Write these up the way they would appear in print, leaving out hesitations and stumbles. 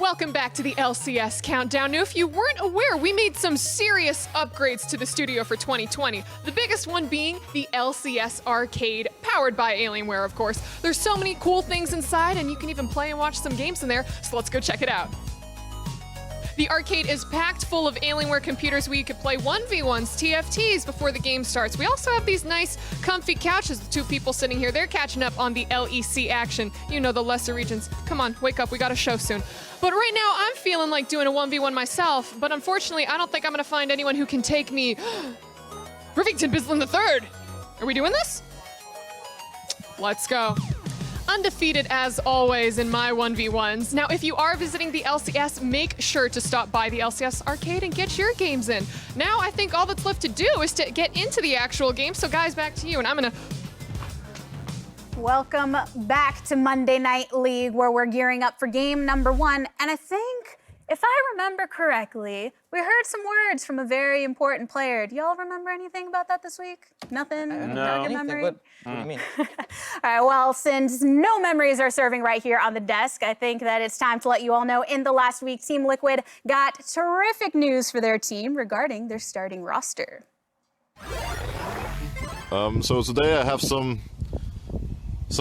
Welcome back to the LCS Countdown. Now, if you weren't aware, we made some serious upgrades to the studio for 2020. The biggest one being the LCS Arcade, powered by Alienware, of course. There's so many cool things inside, and you can even play and watch some games in there, so let's go check it out. The arcade is packed full of Alienware computers where you could play 1v1s, TFTs before the game starts. We also have these nice, comfy couches with two people sitting here. They're catching up on the LEC action. You know, the lesser regions. Come on, wake up, we got a show soon. But right now, I'm feeling like doing a 1v1 myself, but unfortunately, I don't think I'm gonna find anyone who can take me. Rivington Bislin III! Are we doing this? Let's go. Undefeated as always in my 1v1s. Now, if you are visiting the LCS, make sure to stop by the LCS Arcade and get your games in. Now, I think all that's left to do is to get into the actual game. So guys, back to you, and I'm gonna... Welcome back to Monday Night League, where we're gearing up for game number 1. And I think, if I remember correctly, we heard some words from a very important player. Do y'all remember anything about that this week? Nothing? No. Good memory? What do you mean? All right, well, since no memories are serving right here on the desk, I think that it's time to let you all know in the last week, Team Liquid got terrific news for their team regarding their starting roster. So today I have some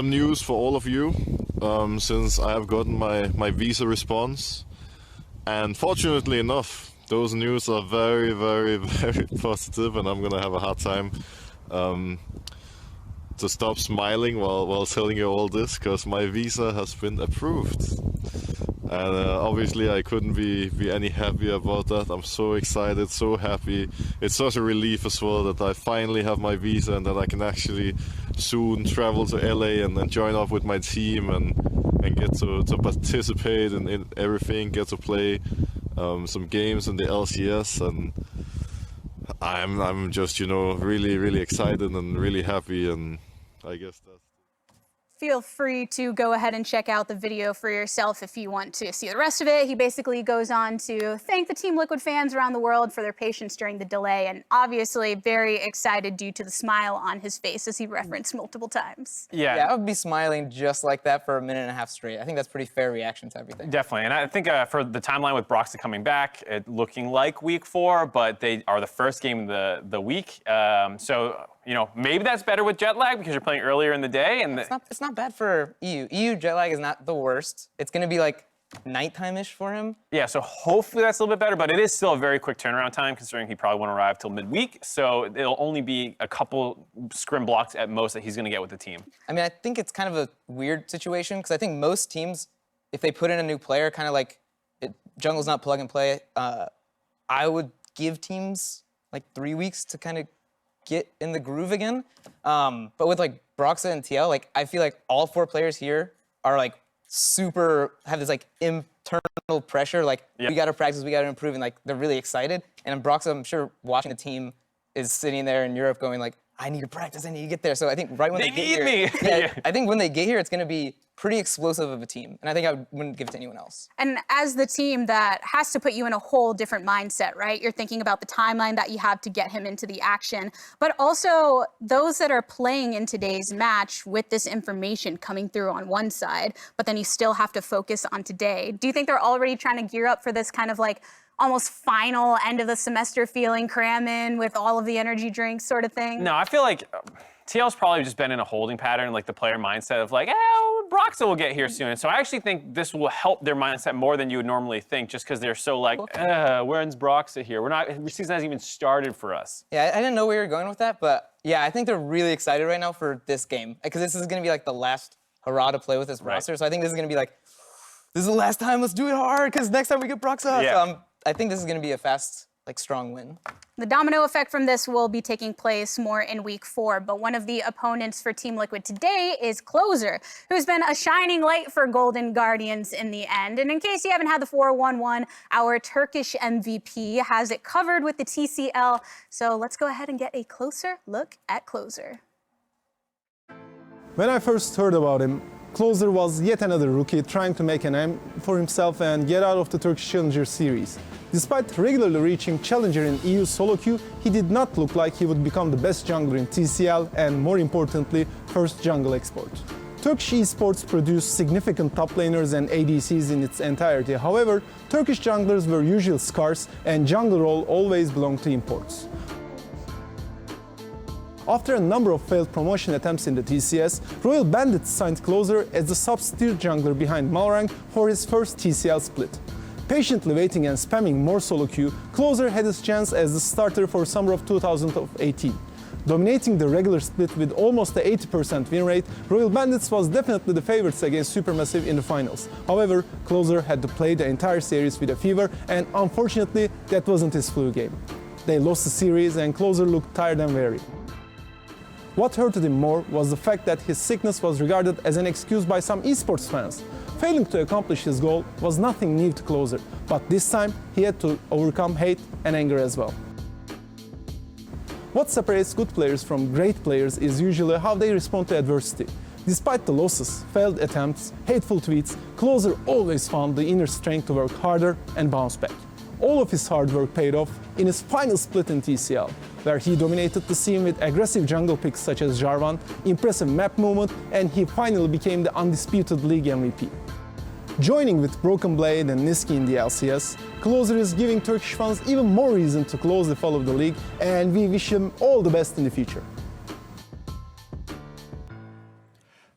news for all of you, since I have gotten my visa response. And fortunately enough, those news are very, very, very positive, and I'm gonna have a hard time to stop smiling while telling you all this, because my visa has been approved. And obviously I couldn't be any happier about that. I'm so excited, so happy. It's such a relief as well that I finally have my visa and that I can actually soon travel to LA and then join up with my team and get to participate in everything, get to play some games in the LCS, and I'm just, you know, really, really excited and really happy, and I guess that's... Feel free to go ahead and check out the video for yourself if you want to see the rest of it. He basically goes on to thank the Team Liquid fans around the world for their patience during the delay, and obviously very excited due to the smile on his face as he referenced multiple times. Yeah, I would be smiling just like that for a minute and a half straight. I think that's a pretty fair reaction to everything. Definitely, and I think for the timeline with Broxah coming back, it looking like week 4, but they are the first game of the week. So, you know, maybe that's better with jet lag because you're playing earlier in the day. And it's not bad for EU. EU jet lag is not the worst. It's going to be like nighttime-ish for him. Yeah, so hopefully that's a little bit better, but it is still a very quick turnaround time considering he probably won't arrive till midweek. So it'll only be a couple scrim blocks at most that he's going to get with the team. I mean, I think it's kind of a weird situation because I think most teams, if they put in a new player, kind of like jungle's not plug and play, I would give teams like 3 weeks to kind of get in the groove again. But with like Broxah and TL, like I feel like all 4 players here are like have this like internal pressure, like we gotta practice, we gotta improve, and like they're really excited. And Broxah, I'm sure watching the team is sitting there in Europe going like, I need to practice, I need to get there. So I think right when they get here, yeah, I think when they get here, it's gonna be pretty explosive of a team. And I think I wouldn't give it to anyone else. And as the team, that has to put you in a whole different mindset, right? You're thinking about the timeline that you have to get him into the action, but also those that are playing in today's match with this information coming through on one side, but then you still have to focus on today. Do you think they're already trying to gear up for this kind of like almost final end of the semester feeling, cram in with all of the energy drinks sort of thing? No, I feel like TL's probably just been in a holding pattern, like the player mindset of like, oh, Broxah will get here soon. So I actually think this will help their mindset more than you would normally think, just because they're so like, when's Broxah here? The season hasn't even started for us. Yeah, I didn't know where you were going with that, but yeah, I think they're really excited right now for this game, because this is going to be like the last hurrah to play with this roster. So I think this is going to be like, this is the last time, let's do it hard, because next time we get Broxah. Yeah. So I think this is going to be a fast, like, strong win. The domino effect from this will be taking place more in week 4, but one of the opponents for Team Liquid today is Closer, who's been a shining light for Golden Guardians in the end. And in case you haven't had the 4-1-1, our Turkish MVP has it covered with the TCL. So let's go ahead and get a closer look at Closer. When I first heard about him, Closer was yet another rookie trying to make a name for himself and get out of the Turkish Challenger series. Despite regularly reaching Challenger in EU solo queue, he did not look like he would become the best jungler in TCL and, more importantly, first jungle export. Turkish esports produced significant top laners and ADCs in its entirety. However, Turkish junglers were usually scarce and jungle role always belonged to imports. After a number of failed promotion attempts in the TCS, Royal Bandits signed Closer as the substitute jungler behind Malrang for his first TCL split. Patiently waiting and spamming more solo queue, Closer had his chance as the starter for summer of 2018. Dominating the regular split with almost a 80% win rate, Royal Bandits was definitely the favorites against Supermassive in the finals. However, Closer had to play the entire series with a fever, and unfortunately, that wasn't his flu game. They lost the series and Closer looked tired and weary. What hurted him more was the fact that his sickness was regarded as an excuse by some esports fans. Failing to accomplish his goal was nothing new to Closer, but this time he had to overcome hate and anger as well. What separates good players from great players is usually how they respond to adversity. Despite the losses, failed attempts, hateful tweets, Closer always found the inner strength to work harder and bounce back. All of his hard work paid off in his final split in TCL, where he dominated the scene with aggressive jungle picks such as Jarvan, impressive map movement, and he finally became the undisputed league MVP. Joining with Broken Blade and Niski in the LCS, Closer is giving Turkish fans even more reason to closely follow the league, and we wish him all the best in the future.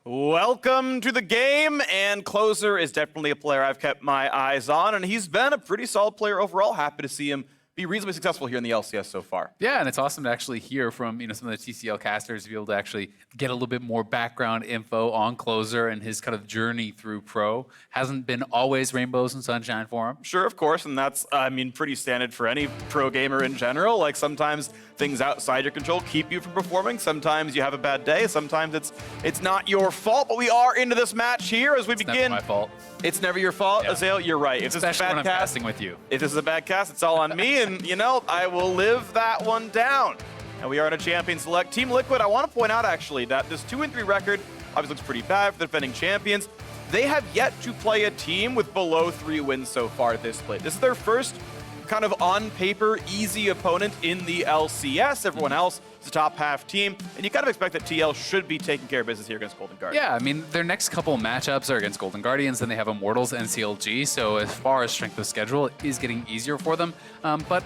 Welcome to the game, and Closer is definitely a player I've kept my eyes on, and he's been a pretty solid player overall. Happy to see him be reasonably successful here in the LCS so far. Yeah, and it's awesome to actually hear from some of the TCL casters to be able to actually get a little bit more background info on Closer and his kind of journey through pro. Hasn't been always rainbows and sunshine for him. Sure, of course, and that's, pretty standard for any pro gamer in general. Like, sometimes things outside your control keep you from performing. Sometimes you have a bad day. Sometimes it's not your fault, but we are into this match here as we begin. It's never my fault. It's never your fault, Yeah. Azale, you're right. If this is a Especially bad when I'm cast, casting with you. If this is a bad cast, it's all on me, and I will live that one down. And we are in a champion select. Team Liquid, I want to point out actually that this 2-3 record obviously looks pretty bad for the defending champions. They have yet to play a team with below 3 wins so far this split. This is their first kind of on paper easy opponent in the LCS. Everyone else is a top half team, and you kind of expect that TL should be taking care of business here against Golden Guardians. Yeah, I mean, their next couple matchups are against Golden Guardians, then they have Immortals and CLG, so as far as strength of schedule, it is getting easier for them. But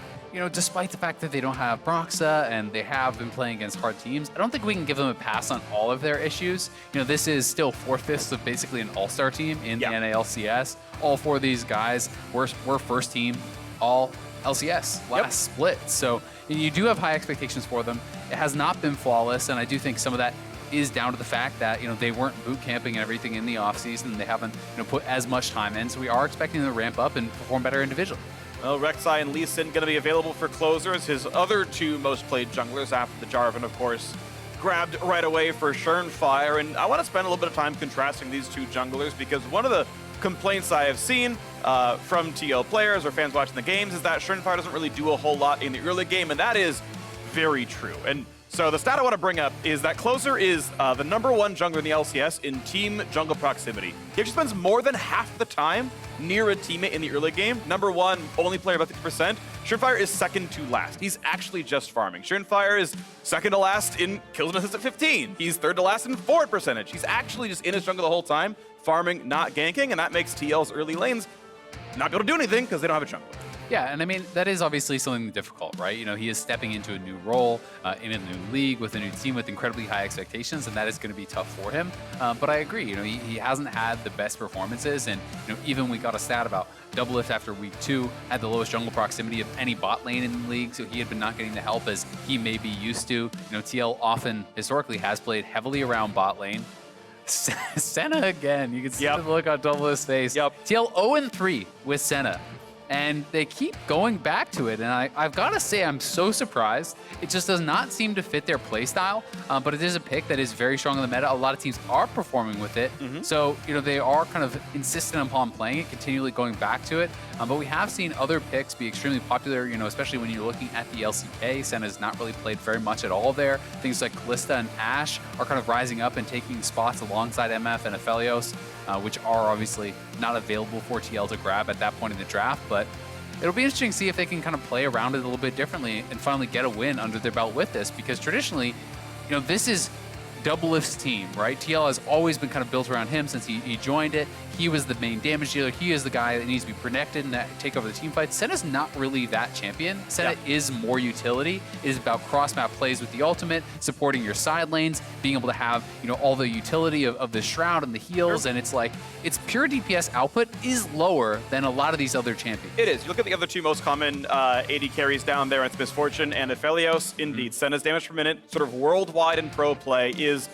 despite the fact that they don't have Broxa and they have been playing against hard teams, I don't think we can give them a pass on all of their issues. This is still 4/5 of basically an all-star team in the NALCS. All 4 of these guys were first team all LCS last split. So you do have high expectations for them. It has not been flawless, and I do think some of that is down to the fact that they weren't boot camping and everything in the offseason. They haven't put as much time in, so we are expecting them to ramp up and perform better individually. Well, Rek'Sai and Lee Sin going to be available for Closer as his other 2 most played junglers after the Jarvan, of course, grabbed right away for Shernfire. And I want to spend a little bit of time contrasting these 2 junglers, because one of the complaints I have seen from TL players or fans watching the games is that Shernfire doesn't really do a whole lot in the early game, and that is very true. And so the stat I want to bring up is that Closer is the #1 jungler in the LCS in team jungle proximity. He actually spends more than half the time near a teammate in the early game. #1, only player about 50%. Shernfire is second to last. He's actually just farming. Shernfire is second to last in kills and assists at 15. He's third to last in forward percentage. He's actually just in his jungle the whole time, farming, not ganking, and that makes TL's early lanes not be able to do anything because they don't have a jungler. Yeah, and I mean, that is obviously something difficult, right? He is stepping into a new role in a new league with a new team with incredibly high expectations, and that is going to be tough for him. But I agree, he hasn't had the best performances, and even we got a stat about Doublelift after week 2 had the lowest jungle proximity of any bot lane in the league, so he had been not getting the help as he may be used to. TL often, historically, has played heavily around bot lane. Senna again, you can see the look on Doublelift's face. TL 0-3 with Senna. And they keep going back to it, and I've got to say I'm so surprised. It just does not seem to fit their playstyle, but it is a pick that is very strong in the meta. A lot of teams are performing with it, so they are kind of insistent upon playing it, continually going back to it. But we have seen other picks be extremely popular, especially when you're looking at the LCK. Senna's not really played very much at all there. Things like Kalista and Ashe are kind of rising up and taking spots alongside MF and Aphelios, which are obviously not available for TL to grab at that point in the draft, but it'll be interesting to see if they can kind of play around it a little bit differently and finally get a win under their belt with this, because traditionally, this is Doublelift's team, right? TL has always been kind of built around him since he joined it. He was the main damage dealer. He is the guy that needs to be protected and that take over the team fight. Senna's not really that champion. Senna is more utility. It is about cross-map plays with the ultimate, supporting your side lanes, being able to have, you know, all the utility of the shroud and the heals, and it's like, its pure DPS output is lower than a lot of these other champions. It is. You look at the other two most common AD carries down there, it's Misfortune and Aphelios. Indeed, Senna's damage per minute, sort of worldwide in pro play, is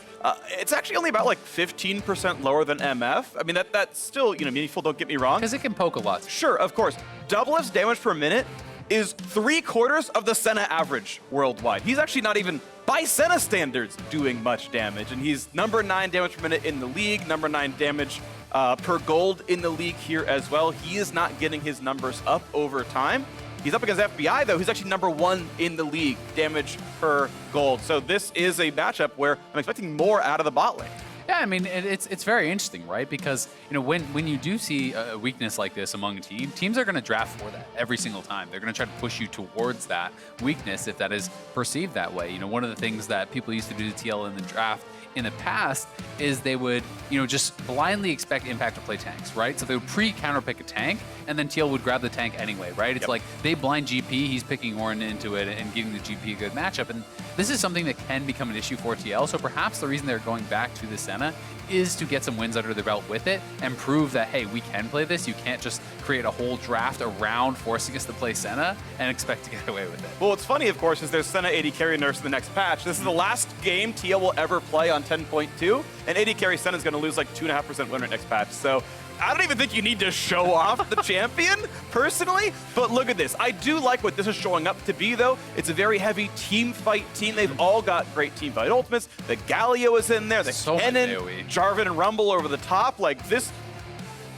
it's actually only about like 15% lower than MF. I mean, that's still, you know, meaningful, don't get me wrong. Because it can poke a lot. Sure, of course. Doublelift's damage per minute is 3/4 of the Senna average worldwide. He's actually not even, by Senna standards, doing much damage. And he's number 9 damage per minute in the league, number 9 damage per gold in the league here as well. He is not getting his numbers up over time. He's up against FBI, though. He's actually number 1 in the league, damage per gold. So this is a matchup where I'm expecting more out of the bot lane. Yeah, I mean, it's very interesting, right? Because, you know, when you do see a weakness like this among a team, teams are going to draft for that every single time. They're going to try to push you towards that weakness if that is perceived that way. You know, one of the things that people used to do to TL in the draft in the past is they would, you know, just blindly expect Impact to play tanks, right? So they would pre-counter pick a tank, and then TL would grab the tank anyway, right? It's like they blind GP, he's picking Ornn into it and giving the GP a good matchup, and this is something that can become an issue for TL, so perhaps the reason they're going back to the Senna is to get some wins under their belt with it and prove that, hey, we can play this. You can't just create a whole draft around forcing us to play Senna and expect to get away with it. Well, what's funny, of course, is there's Senna AD Carry Nurse in the next patch. This is the last game TL will ever play on 10.2, and AD Carry Senna is going to lose like 2.5% win rate next patch. So I don't even think you need to show off the champion, personally, but look at this. I do like what this is showing up to be, though. It's a very heavy team fight team. They've all got great team fight ultimates. The Galio is in there, the Kennen, Jarvan and Rumble over the top. Like, this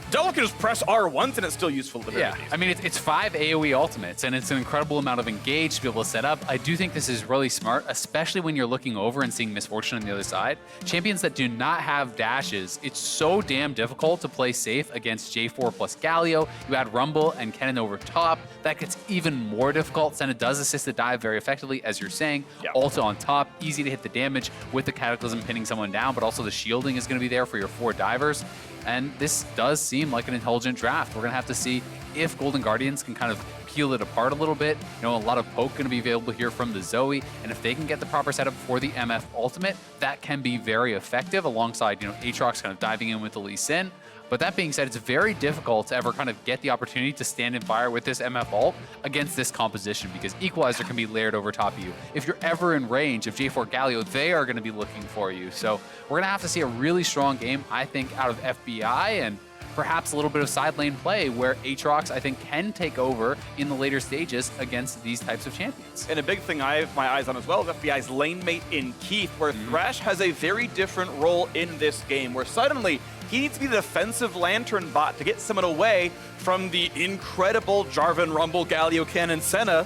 Double can just press R once and it's still useful at the very least. I mean, it's 5 AoE ultimates, and it's an incredible amount of engage to be able to set up. I do think this is really smart, especially when you're looking over and seeing Misfortune on the other side. Champions that do not have dashes, it's so damn difficult to play safe against J4 plus Galio. You add Rumble and Kennen over top. That gets even more difficult. Senna does assist the dive very effectively, as you're saying. Ulta on top, easy to hit the damage with the Cataclysm pinning someone down, but also the shielding is going to be there for your 4 divers. And this does seem like an intelligent draft. We're going to have to see if Golden Guardians can kind of peel it apart a little bit. You know, a lot of poke going to be available here from the Zoe. And if they can get the proper setup for the MF ultimate, that can be very effective alongside, you know, Aatrox kind of diving in with the Lee Sin. But that being said, it's very difficult to ever kind of get the opportunity to stand and fire with this MF ult against this composition, because Equalizer can be layered over top of you. If you're ever in range of J4 Galio, they are going to be looking for you. So we're going to have to see a really strong game, I think, out of FBI, and perhaps a little bit of side lane play where Aatrox, I think, can take over in the later stages against these types of champions. And a big thing I have my eyes on as well is FBI's lane mate in Keith, where Thresh has a very different role in this game, where suddenly he needs to be the defensive lantern bot to get someone away from the incredible Jarvan, Rumble, Galio, Kennen, and Senna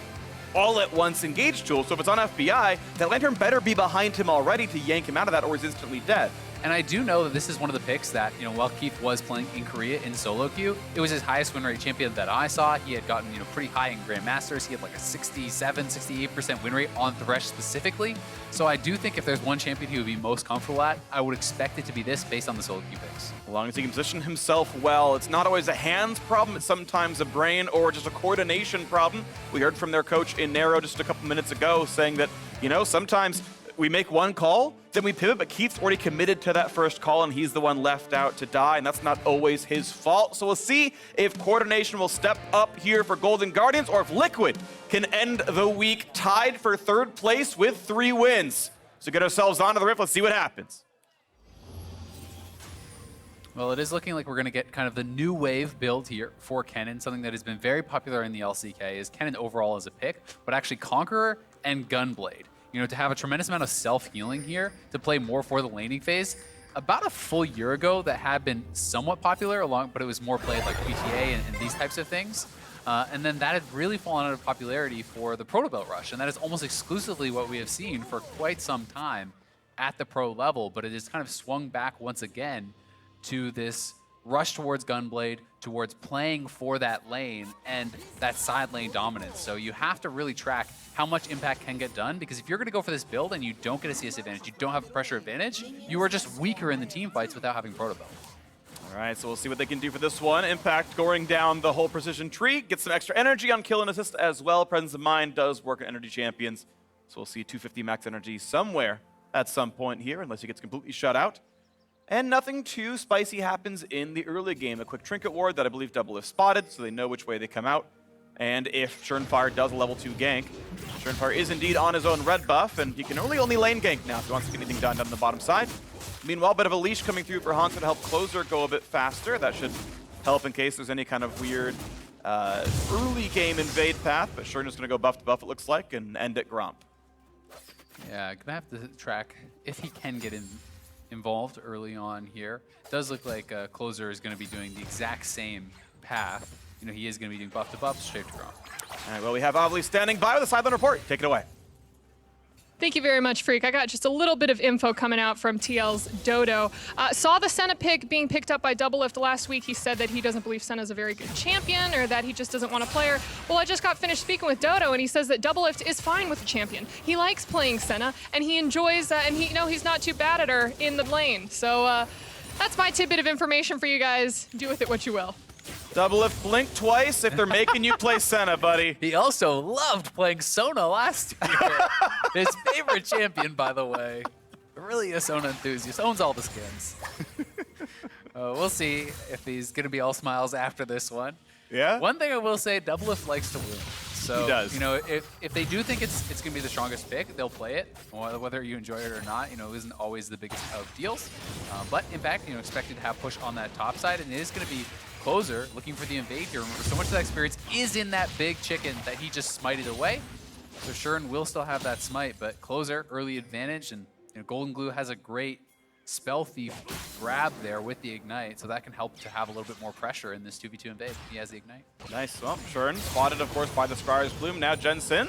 all at once engage tool. So if it's on FBI, that lantern better be behind him already to yank him out of that, or he's instantly dead. And I do know that this is one of the picks that, you know, while Keith was playing in Korea in solo queue, it was his highest win rate champion that I saw. He had gotten, you know, pretty high in Grandmasters. He had like a 67, 68% win rate on Thresh specifically. So I do think if there's one champion he would be most comfortable at, I would expect it to be this based on the solo queue picks. As long as he can position himself well, it's not always a hands problem, it's sometimes a brain or just a coordination problem. We heard from their coach in Nero just a couple minutes ago saying that, you know, sometimes we make one call, then we pivot, but Keith's already committed to that first call and he's the one left out to die, and that's not always his fault. So we'll see if coordination will step up here for Golden Guardians, or if Liquid can end the week tied for 3rd place with 3 wins. So get ourselves onto the Rift, let's see what happens. Well, it is looking like we're going to get kind of the new wave build here for Kennen. Something that has been very popular in the LCK is Kennen overall as a pick, but actually Conqueror and Gunblade. You know, to have a tremendous amount of self-healing here, to play more for the laning phase. About a full year ago, that had been somewhat popular, but it was more played like PTA and these types of things. And then that had really fallen out of popularity for the Proto Belt Rush, and that is almost exclusively what we have seen for quite some time at the pro level, but it has kind of swung back once again to this rush towards Gunblade, towards playing for that lane and that side lane dominance. So you have to really track how much impact can get done, because if you're going to go for this build and you don't get a CS advantage, you don't have a pressure advantage, you are just weaker in the team fights without having Proto Build. All right, so we'll see what they can do for this one. Impact going down the whole precision tree, gets some extra energy on kill and assist as well. Presence of Mind does work on energy champions, so we'll see 250 max energy somewhere at some point here, unless he gets completely shut out. And nothing too spicy happens in the early game. A quick trinket ward that I believe Doublelift spotted, so they know which way they come out. And if Shernfire does a level 2 gank, Shernfire is indeed on his own red buff, and he can only lane gank now if he wants to get anything done on the bottom side. Meanwhile, a bit of a leash coming through for Hauntzer to help Closer go a bit faster. That should help in case there's any kind of weird early game invade path, but Shern is going to go buff to buff, it looks like, and end at Gromp. Yeah, gonna have to track if he can get involved early on here. Does look like Closer is going to be doing the exact same path. You know, he is going to be doing buff to buff, straight to Gromp. All right, well, we have Avli standing by with a sideline report. Take it away. Thank you very much, Freak. I got just a little bit of info coming out from TL's Dodo. Saw the Senna pick being picked up by Doublelift last week. He said that he doesn't believe Senna's a very good champion, or that he just doesn't want to play her. Well, I just got finished speaking with Dodo, and he says that Doublelift is fine with the champion. He likes playing Senna, and he enjoys and he's not too bad at her in the lane. So that's my tidbit of information for you guys. Do with it what you will. Doublelift blink twice if they're making you play Senna, buddy. He also loved playing Sona last year. His favorite champion, by the way. Really a Sona enthusiast. Owns all the skins. We'll see if he's going to be all smiles after this one. Yeah? One thing I will say, Doublelift likes to win. So, He does. you know, if they do think it's going to be the strongest pick, they'll play it. Whether you enjoy it or not, you know, isn't always the biggest of deals. But Impact, you know, expected to have push on that top side, and it is going to be Closer looking for the invade here. Remember, so much of that experience is in that big chicken that he just smited away. So Shern will still have that smite, but Closer, early advantage, and you know, Goldenglue has a great Spell Thief grab there with the Ignite, so that can help to have a little bit more pressure in this 2v2 invade. He has the Ignite. Nice. Well, Shern spotted, of course, by the Scryer's Bloom. Now Jensen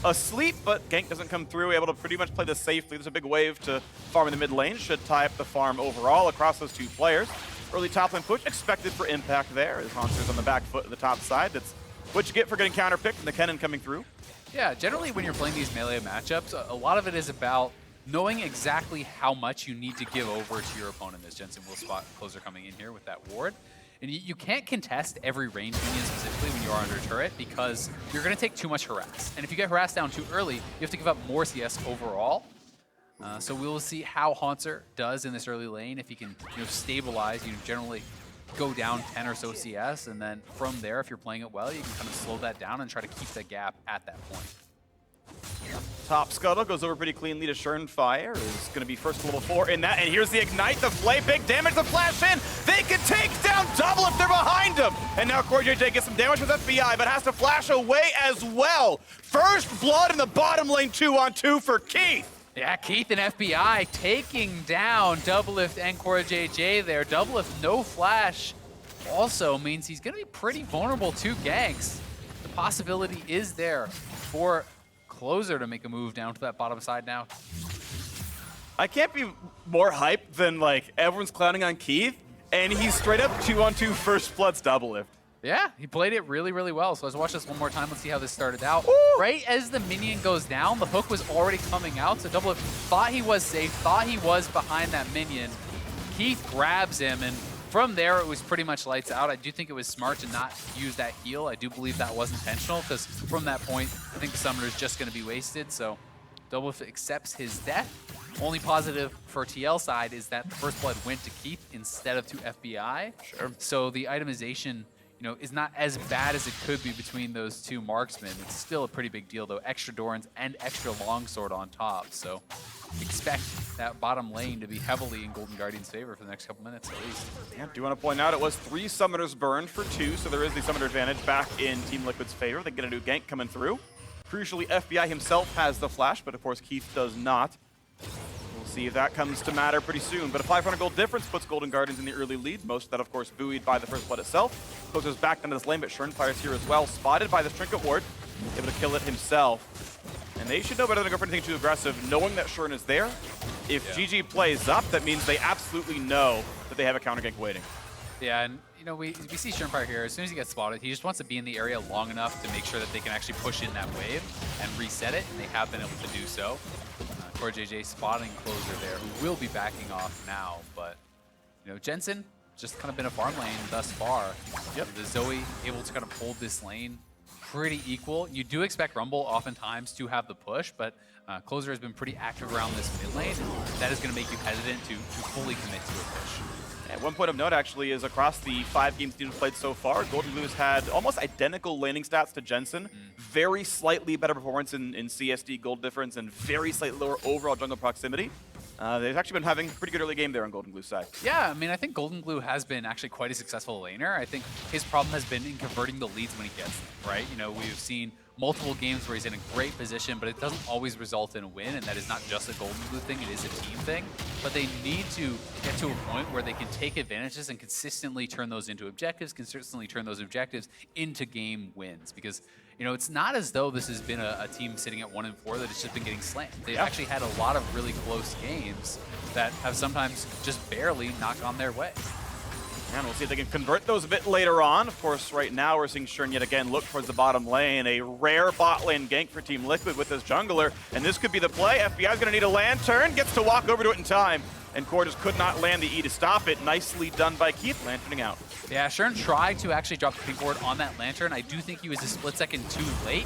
asleep, but gank doesn't come through. Able to pretty much play this safely. There's a big wave to farm in the mid lane. Should tie up the farm overall across those two players. Early top lane push expected for Impact there, as Hauntzer's on the back foot of the top side. That's what you get for getting counterpicked and the Kennen coming through. Yeah, generally when you're playing these melee matchups, a lot of it is about knowing exactly how much you need to give over to your opponent, as Jensen will spot Closer coming in here with that ward. And you can't contest every range minion specifically when you are under turret, because you're going to take too much harass. And if you get harassed down too early, you have to give up more CS overall. So we'll see how Hauntzer does in this early lane. If he can, you know, stabilize, you generally go down 10 or so CS, and then from there, if you're playing it well, you can kind of slow that down and try to keep the gap at that point. Top scuttle goes over pretty cleanly to Shernfire. Is going to be first to level 4 in that. And here's the Ignite, the flay, big damage, the flash in. They can take down Double if they're behind him. And now CoreJJ gets some damage with FBI, but has to flash away as well. First blood in the bottom lane 2-on-2 for Keith. Yeah, Keith and FBI taking down Doublelift and CoreJJ there. Doublelift, no flash, also means he's going to be pretty vulnerable to ganks. The possibility is there for Closer to make a move down to that bottom side now. I can't be more hyped than, like, everyone's clowning on Keith, and he's straight up 2-on-2 first bloods Doublelift. Yeah, he played it really, really well. So let's watch this one more time. Let's see how this started out. Woo! Right as the minion goes down, the hook was already coming out. So Doublelift thought he was safe, thought he was behind that minion. Keith grabs him, and from there, it was pretty much lights out. I do think it was smart to not use that heal. I do believe that was intentional, because from that point, I think the summoner's just going to be wasted. So Doublelift accepts his death. Only positive for TL side is that the first blood went to Keith instead of to FBI. Sure. So the itemization, you know, is not as bad as it could be between those two marksmen. It's still a pretty big deal, though. Extra Dorans and extra longsword on top. So expect that bottom lane to be heavily in Golden Guardian's favor for the next couple minutes at least. Yeah, do want to point out it was 3 summoners burned for 2, so there is the summoner advantage back in Team Liquid's favor. They get a new gank coming through. Crucially, FBI himself has the flash, but of course Keith does not. We'll see if that comes to matter pretty soon. But a 500 gold difference puts Golden Guardians in the early lead. Most of that, of course, buoyed by the first blood itself. Closer's back into this lane, but Shernfire's here as well. Spotted by this trinket ward, able to kill it himself. And they should know better than to go for anything too aggressive, knowing that Shern is there. If GG plays up, that means they absolutely know that they have a counter gank waiting. Yeah, and you know, we see Shernfire here. As soon as he gets spotted, he just wants to be in the area long enough to make sure that they can actually push in that wave and reset it, and they have been able to do so. CoreJJ spotting Closer there, who will be backing off now, but you know, Jensen just kind of been a farm lane thus far. Yep. The Zoe able to kind of hold this lane pretty equal. You do expect Rumble oftentimes to have the push, but Closer has been pretty active around this mid lane, and that is going to make you hesitant to fully commit to a push. And one point of note actually is across the 5 games teams played so far, Goldenglue has had almost identical laning stats to Jensen. Very slightly better performance in CSD gold difference and very slightly lower overall jungle proximity. They've actually been having a pretty good early game there on Goldenglue's side. Yeah, I mean, I think Goldenglue has been actually quite a successful laner. I think his problem has been in converting the leads when he gets them, right? You know, we've seen multiple games where he's in a great position, but it doesn't always result in a win, and that is not just a Goldenglue thing, it is a team thing. But they need to get to a point where they can take advantages and consistently turn those into objectives, consistently turn those objectives into game wins. Because, you know, it's not as though this has been a team sitting at 1-4 that it's just been getting slammed. They've actually had a lot of really close games that have sometimes just barely not gone their way. And we'll see if they can convert those a bit later on. Of course, right now we're seeing Shern yet again look towards the bottom lane. A rare bot lane gank for Team Liquid with this jungler. And this could be the play. FBI's going to need a lantern. Gets to walk over to it in time. And Core just could not land the E to stop it. Nicely done by Keith, lanterning out. Yeah, Shern tried to actually drop the pink ward on that lantern. I do think he was a split second too late.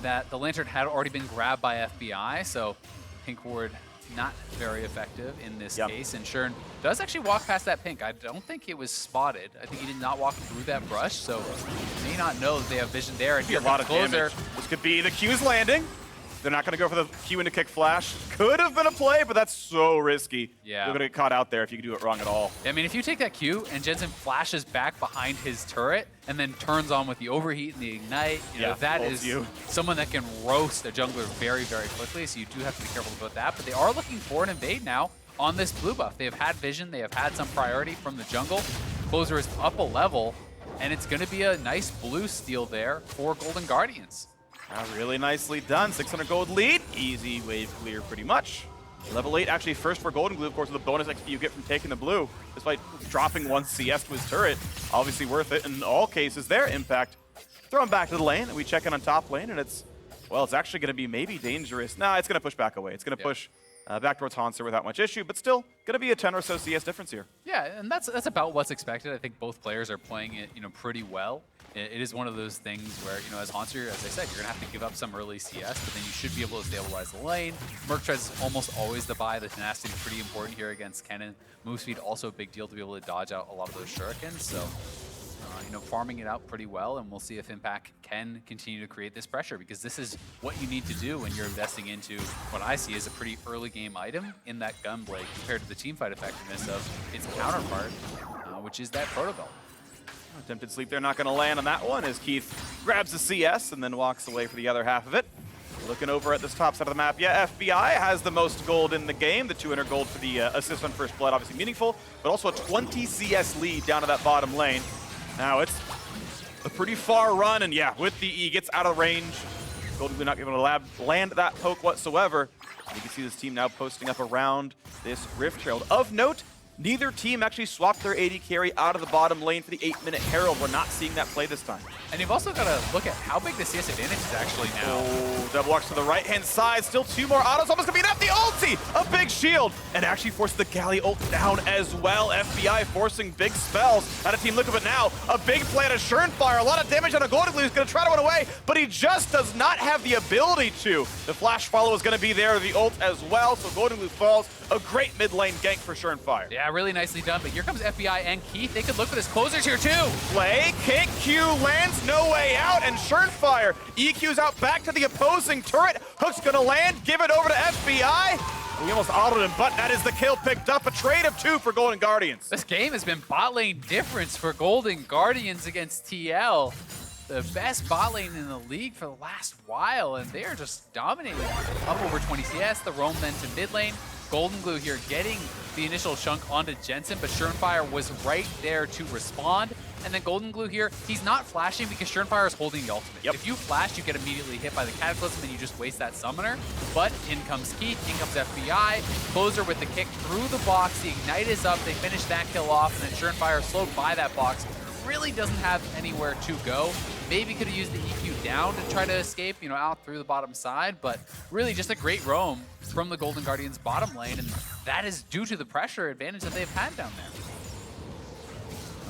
That the lantern had already been grabbed by FBI, so pink ward not very effective in this case. And Shern does actually walk past that pink. I don't think it was spotted. I think he did not walk through that brush, so he may not know that they have vision there. And a lot of damage. This could be the Q's landing. They're not going to go for the Q into kick flash. Could have been a play, but that's so risky. Yeah. You're going to get caught out there if you do it wrong at all. I mean, if you take that Q and Jensen flashes back behind his turret and then turns on with the overheat and the ignite, you know, that is someone that can roast a jungler very, very quickly. So you do have to be careful about that. But they are looking for an invade now on this blue buff. They have had vision. They have had some priority from the jungle. Closer is up a level, and it's going to be a nice blue steal there for Golden Guardians. Really nicely done. 600 gold lead. Easy wave clear pretty much. Level 8 actually first for Goldenglue, of course, with the bonus XP you get from taking the blue, despite dropping 1 CS to his turret. Obviously worth it in all cases there. Impact. Throw him back to the lane, and we check in on top lane, and it's, well, it's actually going to be maybe dangerous. Nah, it's going to push back away. It's going to push back towards Hauntzer without much issue, but still going to be a 10 or so CS difference here. Yeah, and that's about what's expected. I think both players are playing it, you know, pretty well. It is one of those things where, you know, as Hauntzer, as I said, you're going to have to give up some early CS, but then you should be able to stabilize the lane. Merc Tread's almost always the buy. The tenacity is pretty important here against Kennen. Move speed also a big deal to be able to dodge out a lot of those shurikens. So, you know, farming it out pretty well, and we'll see if Impact can continue to create this pressure, because this is what you need to do when you're investing into what I see as a pretty early game item in that Gunblade compared to the teamfight effectiveness of its counterpart, which is that Protobelt. Attempted sleep there, not going to land on that one as Keith grabs the CS and then walks away for the other half of it. Looking over at this top side of the map, yeah, FBI has the most gold in the game. The 200 gold for the assist on First Blood, obviously meaningful, but also a 20 CS lead down to that bottom lane. Now it's a pretty far run, and yeah, with the E, gets out of range. Goldenglue not able to land that poke whatsoever. You can see this team now posting up around this Rift Herald. Of note, neither team actually swapped their AD carry out of the bottom lane for the 8-minute Herald. We're not seeing that play this time. And you've also got to look at how big the CS advantage is actually now. Oh, double walks to the right-hand side. Still 2 more autos. Almost going to be enough. The ulti! A big shield. And actually forced the Galio ult down as well. FBI forcing big spells out of Team Liquid. But now, a big play to Shernfire. A lot of damage on a Goldenglue. He's going to try to run away, but he just does not have the ability to. The flash follow is going to be there. The ult as well. So Goldenglue falls. A great mid lane gank for Shernfire. Yeah, really nicely done. But here comes FBI and Keith. They could look for this closers here too. Play, kick, Q lands, no way out, and Shernfire EQs out back to the opposing turret. Hook's gonna land, give it over to FBI. We almost autoed him, but that is the kill picked up. A trade of 2 for Golden Guardians. This game has been bot lane difference for Golden Guardians against TL. The best bot lane in the league for the last while, and they are just dominating. Up over 20 CS, the roam then to mid lane. Goldenglue here getting the initial chunk onto Jensen, but Shernfire was right there to respond. And then Goldenglue here, he's not flashing because Shernfire is holding the ultimate. Yep. If you flash, you get immediately hit by the Cataclysm and you just waste that summoner. But in comes Keith, in comes FBI, Closer with the kick through the box, the Ignite is up, they finish that kill off, and then Shernfire slowed by that box. Really doesn't have anywhere to go. Maybe could have used the EQ down to try to escape, you know, out through the bottom side, but really just a great roam from the Golden Guardians bottom lane, and that is due to the pressure advantage that they've had down there.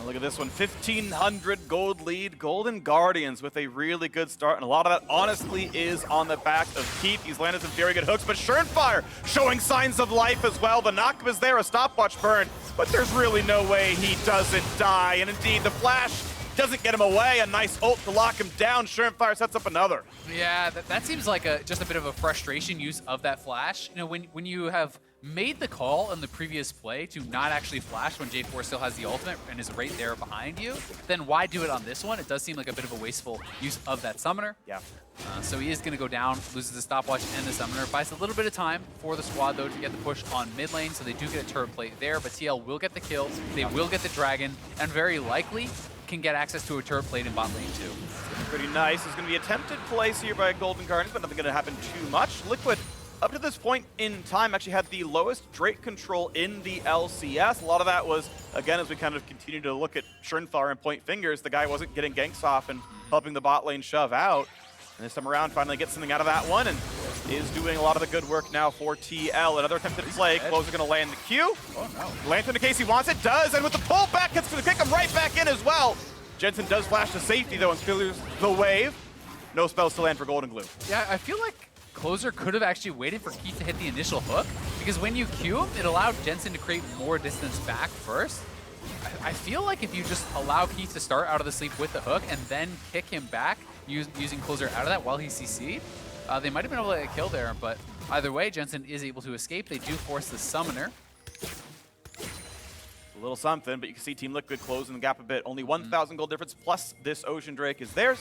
Look at this one, 1,500 gold lead. Golden Guardians with a really good start, and a lot of that honestly is on the back of Keith. He's landed some very good hooks, but Shernfire showing signs of life as well. The knock was there, a stopwatch burn, but there's really no way he doesn't die. And indeed, the flash doesn't get him away. A nice ult to lock him down. Shernfire sets up another. Yeah, that seems like just a bit of a frustration use of that flash. You know, when you have made the call in the previous play to not actually flash when J4 still has the ultimate and is right there behind you, then why do it on this one? It does seem like a bit of a wasteful use of that summoner. Yeah. So he is going to go down, loses the stopwatch and the summoner. Buys a little bit of time for the squad, though, to get the push on mid lane, so they do get a turret plate there, but TL will get the kill, they will get the dragon, and very likely can get access to a turret plate in bot lane too. Pretty nice. There's going to be attempted plays here by Golden Guardians, but nothing going to happen too much. Liquid, up to this point in time, actually had the lowest Drake control in the LCS. A lot of that was, again, as we kind of continue to look at Shernfire and point fingers, the guy wasn't getting ganks off and helping the bot lane shove out. And this time around, finally gets something out of that one and is doing a lot of the good work now for TL. Another attempted play. Closer going to land the Q. Oh no. Lantern in case he wants it, does, and with the pullback, gets to kick him right back in as well. Jensen does flash to safety though and clears the wave. No spells to land for Goldenglue. Yeah, I feel like Closer could have actually waited for Keith to hit the initial hook, because when you Q him, it allowed Jensen to create more distance back first. I feel like if you just allow Keith to start out of the sleep with the hook and then kick him back using Closer out of that while he CC'd, they might have been able to get a kill there, but either way, Jensen is able to escape. They do force the summoner. A little something, but you can see Team Liquid closing the gap a bit. Only 1,000 gold difference, plus this Ocean Drake is theirs.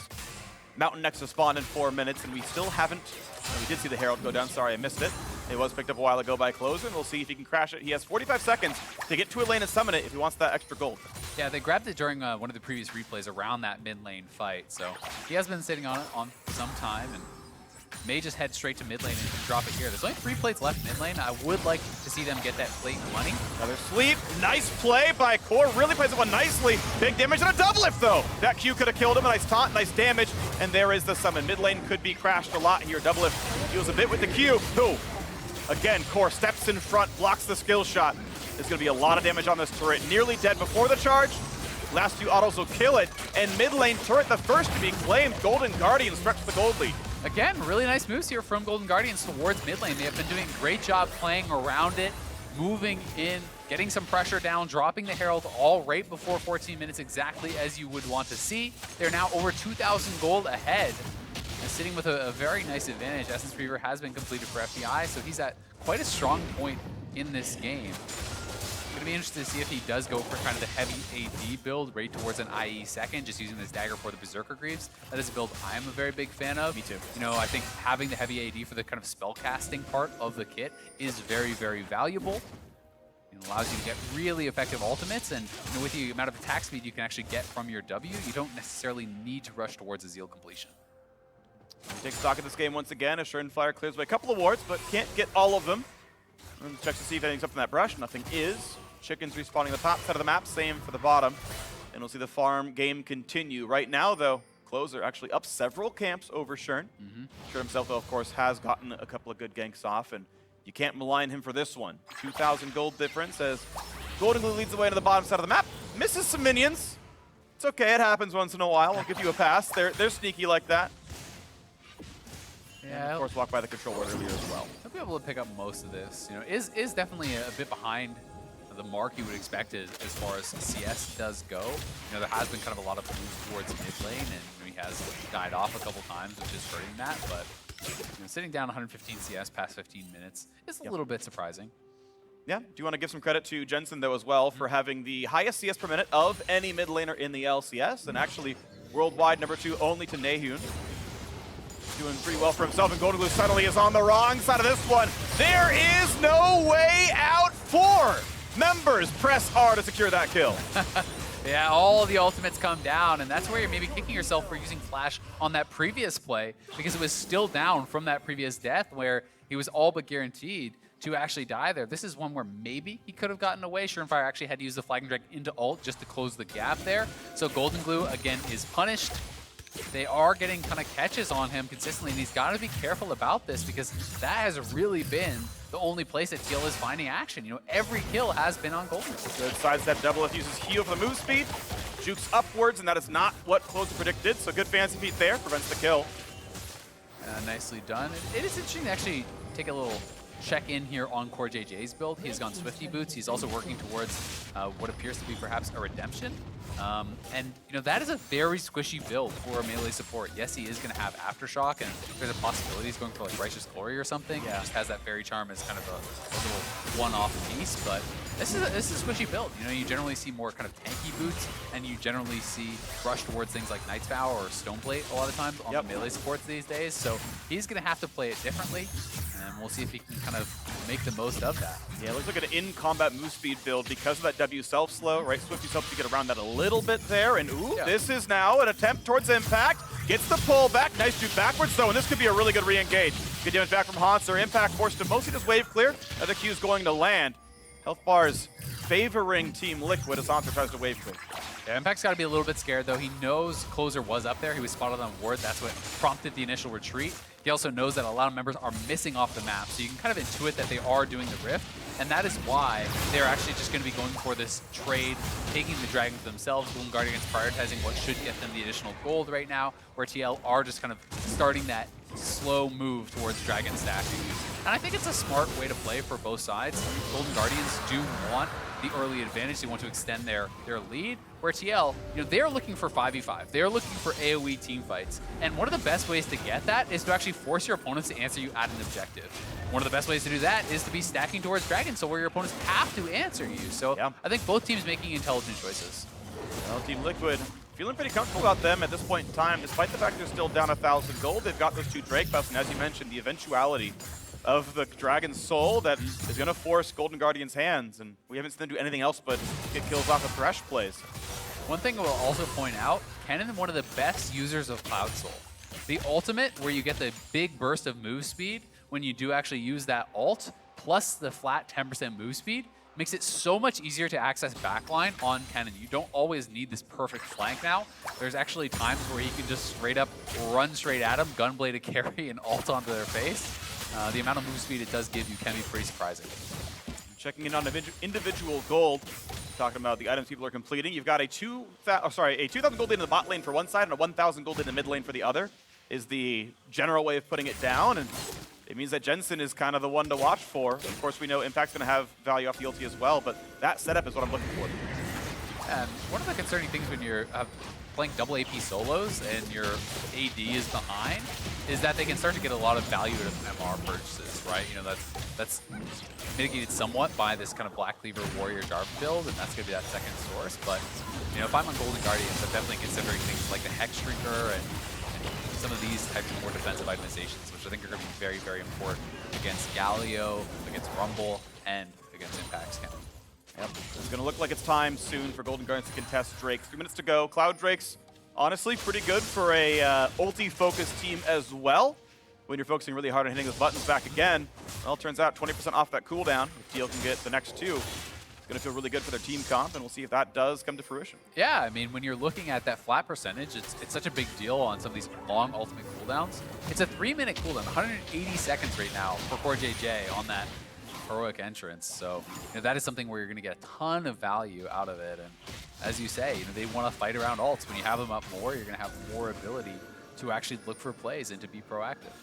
Mountain next to spawn in 4 minutes, and we still haven't... Oh, we did see the Herald go down. Sorry, I missed it. It was picked up a while ago by Closer, and we'll see if he can crash it. He has 45 seconds to get to a lane and summon it if he wants that extra gold. Yeah, they grabbed it during one of the previous replays around that mid lane fight, so he has been sitting on it on some time, and may just head straight to mid lane and drop it here. There's only 3 plates left mid lane. I would like to see them get that plate money. Another sleep. Nice play by Core. Really plays it one nicely. Big damage and a double lift, though. That Q could have killed him. A nice taunt, nice damage. And there is the summon. Mid lane could be crashed a lot here. Double lift deals a bit with the Q. Who? Again, Core steps in front, blocks the skill shot. There's going to be a lot of damage on this turret. Nearly dead before the charge. Last 2 autos will kill it. And mid lane turret, the first to be claimed. Golden Guardians stretch the gold lead. Again, really nice moves here from Golden Guardians towards mid lane. They have been doing a great job playing around it, moving in, getting some pressure down, dropping the Herald all right before 14 minutes, exactly as you would want to see. They're now over 2,000 gold ahead, and sitting with a very nice advantage. Essence Reaver has been completed for FBI, so he's at quite a strong point in this game. Going to be interested to see if he does go for kind of the heavy AD build right towards an IE second, just using this dagger for the Berserker Greaves. That is a build I'm a very big fan of. Me too. You know, I think having the heavy AD for the kind of spell casting part of the kit is very, very valuable. It allows you to get really effective ultimates, and you know, with the amount of attack speed you can actually get from your W, you don't necessarily need to rush towards a Zeal completion. Take stock of this game once again as Shernfire clears by a couple of wards, but can't get all of them. Checks to see if anything's up in that brush. Nothing is. Chickens respawning the top side of the map, same for the bottom. And we'll see the farm game continue. Right now, though, Closer actually up several camps over Shern. Shern himself, though, of course, has gotten a couple of good ganks off, and you can't malign him for this one. 2,000 gold difference as Goldenglue leads the way to the bottom side of the map. Misses some minions. It's okay, it happens once in a while. I'll give you a pass. They're sneaky like that. Yeah, And of course, walk by the control ward earlier as well. He'll be able to pick up most of this. You know, is definitely a bit behind the mark you would expect as far as CS does go. You know, there has been kind of a lot of moves towards mid lane, and he has died off a couple times, which is hurting that. But you know, sitting down 115 CS past 15 minutes is a little bit surprising. Yeah, do you want to give some credit to Jensen, though, as well, for having the highest CS per minute of any mid laner in the LCS, and actually worldwide #2 only to Nahun. doing pretty well for himself, and Goldenglue suddenly is on the wrong side of this one. There is no way out for members. Press R to secure that kill. Yeah, all the ultimates come down, and that's where you're maybe kicking yourself for using Flash on that previous play, because it was still down from that previous death where he was all but guaranteed to actually die there. This is one where maybe he could have gotten away. Shernfire actually had to use the Flag and Drag into ult just to close the gap there. So Goldenglue, again, is punished. They are getting kind of catches on him consistently, and he's got to be careful about this because that has really been the only place that TL is finding action. You know, every kill has been on Goldenglue. Good sidestep. Doublelift uses heal for the move speed, jukes upwards, and that is not what Closer predicted. So good fancy feet there, prevents the kill. Nicely done. It is interesting to actually take a little check in here on CoreJJ's build. He's gone Swifty Boots. He's also working towards what appears to be perhaps a redemption. And you know, that is a very squishy build for a melee support. Yes, he is going to have Aftershock, and there's a possibility he's going for like Righteous Glory or something. Yeah. He just has that Fairy Charm as kind of a little one-off piece, but this is a squishy build. You know, you generally see more kind of tanky boots, and you generally see rush towards things like Knight's Vow or Stoneplate a lot of times on the melee supports these days. So he's going to have to play it differently, and we'll see if he can kind of make the most of that. Yeah, it looks like an in-combat move speed build because of that W self-slow, right? Swifty helps you get around that a little bit there, and ooh, this is now an attempt towards impact. Gets the pull back, nice juke backwards though, and this could be a really good re-engage. Good damage back from Hauntzer. Impact forced to mostly just wave clear. Other Q is going to land. Health bars favoring Team Liquid as Hauntzer tries to wave clear. Yeah, Impact's got to be a little bit scared though. He knows Closer was up there. He was spotted on ward. That's what prompted the initial retreat. He also knows that a lot of members are missing off the map, so you can kind of intuit that they are doing the rift, and that is why they're actually just going to be going for this trade, taking the Dragon for themselves. Golden Guardians prioritizing what should get them the additional gold right now, where TL are just kind of starting that slow move towards Dragon stacking. And I think it's a smart way to play for both sides. Golden Guardians do want the early advantage. They want to extend their lead, where TL, you know, they're looking for 5v5. They're looking for AoE team fights. And one of the best ways to get that is to actually force your opponents to answer you at an objective. One of the best ways to do that is to be stacking towards Dragon, so where your opponents have to answer you. So I think both teams making intelligent choices. Well, Team Liquid feeling pretty comfortable about them at this point in time, despite the fact they're still down 1,000 gold. They've got those two Drake buffs, and as you mentioned, the eventuality of the Dragon's Soul that is going to force Golden Guardian's hands, and we haven't seen them do anything else but get kills off of Thresh plays. One thing we'll also point out, Kennen is one of the best users of Cloud Soul. The ultimate, where you get the big burst of move speed when you do actually use that ult, plus the flat 10% move speed, makes it so much easier to access backline on Kennen. You don't always need this perfect flank now. There's actually times where he can just straight up run straight at him, gunblade a carry, and ult onto their face. The amount of move speed it does give you can be pretty surprising. Checking in on individual gold, talking about the items people are completing. You've got a 2,000 gold in the bot lane for one side and a 1,000 gold in the mid lane for the other, is the general way of putting it down. And it means that Jensen is kind of the one to watch for. Of course, we know Impact's going to have value off the ulti as well, but that setup is what I'm looking for. And one of the concerning things when you're playing double AP solos and your AD is behind is that they can start to get a lot of value out of MR purchases, right? You know, that's mitigated somewhat by this kind of Black Cleaver Warrior Jarvan build, and that's going to be that second source. But, you know, if I'm on Golden Guardians, I'm definitely considering things like the Hex Shrinker and some of these types of more defensive itemizations, which I think are going to be very, very important against Galio, against Rumble, and against Impact's Kennen. Yep, it's going to look like it's time soon for Golden Guardians to contest Drake. 3 minutes to go. Cloud Drake's honestly pretty good for a ulti-focused team as well. When you're focusing really hard on hitting those buttons back again, well, it turns out 20% off that cooldown. If TL can get the next two, it's going to feel really good for their team comp, and we'll see if that does come to fruition. Yeah, I mean, when you're looking at that flat percentage, it's such a big deal on some of these long ultimate cooldowns. It's a 3-minute cooldown, 180 seconds right now for CoreJJ on that heroic entrance. So, you know, that is something where you're going to get a ton of value out of it. And as you say, you know, they want to fight around ults. When you have them up more, you're going to have more ability to actually look for plays and to be proactive.